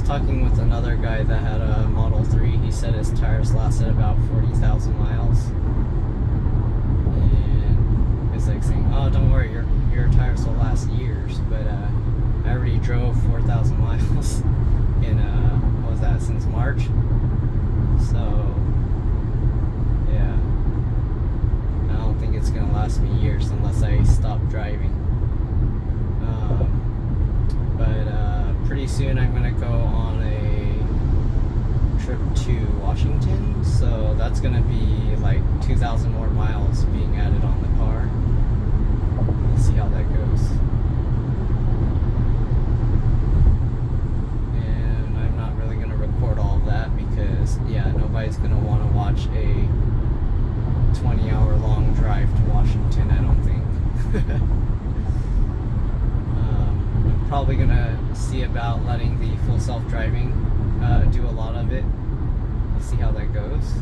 talking with another guy that had a Model 3. He said his tires lasted about 40,000 miles. And he's like saying, oh, don't worry, your tires will last years. But I already drove 4,000 miles in, what was that, since March? So, yeah. I don't think it's going to last me years unless I stop driving. Pretty soon I'm gonna go on a trip to Washington, so that's gonna be like 2,000 more miles being added on the car. We'll see how that goes. And I'm not really gonna record all of that because, yeah, nobody's gonna want to watch a 20-hour long drive to Washington, I don't think. Probably gonna see about letting the full self-driving do a lot of it. We'll see how that goes.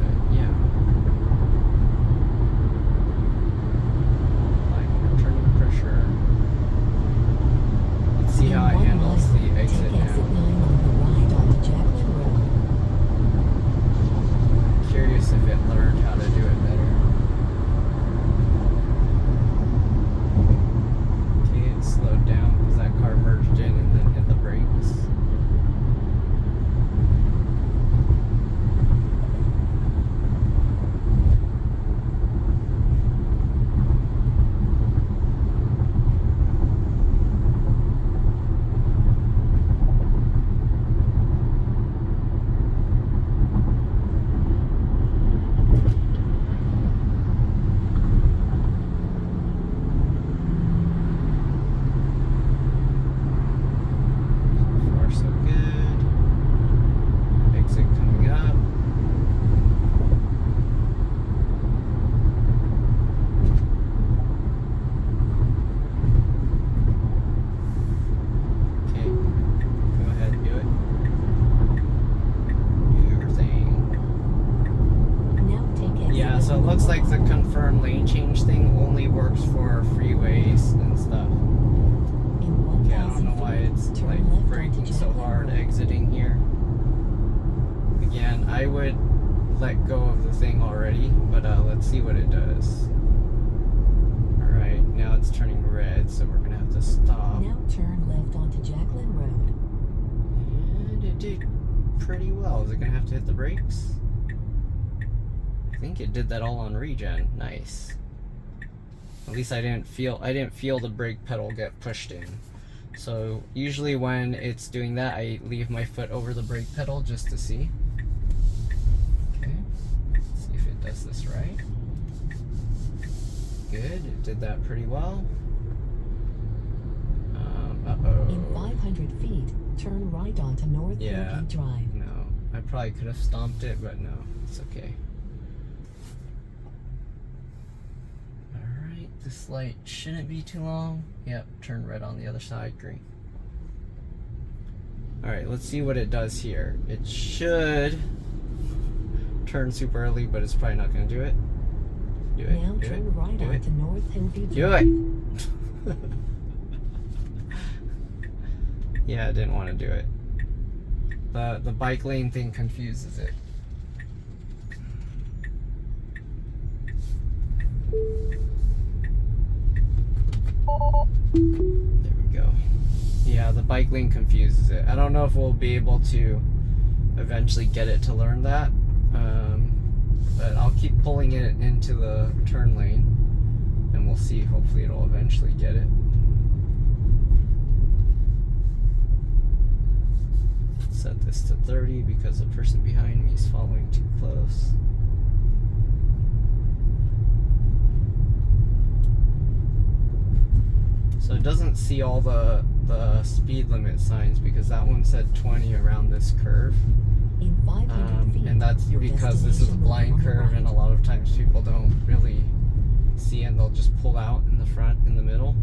But yeah. Apply more turning pressure. Let's see how it handles the exit now. Curious if it learned how to do it better. Okay, it slowed down because that car merged in and then hit the brakes. Looks like the confirm lane change thing only works for freeways and stuff. Okay, I don't know why it's like braking so hard exiting here. Again, I would let go of the thing already, but let's see what it does. Alright, now it's turning red, so we're gonna have to stop. Now turn left onto Jacqueline Road. And it did pretty well. Is it gonna have to hit the brakes? I think it did that all on regen. Nice. At least I didn't feel the brake pedal get pushed in. So usually when it's doing that, I leave my foot over the brake pedal just to see. Okay. Let's see if it does this right. Good. It did that pretty well. Uh-oh. In 500 feet, turn right onto North Hillview Drive. No. I probably could have stomped it, but no. It's okay. This light shouldn't be too long. Yep, turn red on the other side, green. Alright, let's see what it does here. It should turn super early, but it's probably not going to do it. Do it. Now do turn it. right do onto it. North Hillview Do Drive. it! Yeah, I didn't want to do it. The bike lane thing confuses it. There we go. Yeah, the bike lane confuses it. I don't know if we'll be able to eventually get it to learn that, but I'll keep pulling it into the turn lane and we'll see. Hopefully it'll eventually get it. Set this to 30 because the person behind me is following too close. So it doesn't see all the speed limit signs because that one said 20 around this curve. In 500 feet, and that's your because this is a destination will be blind on the curve right. and a lot of times people don't really see and they'll just pull out in the front, in the middle.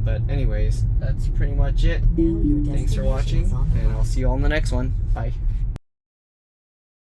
But anyways, that's pretty much it. Now your Thanks for destination watching is on the and right. I'll see you all in the next one. Bye.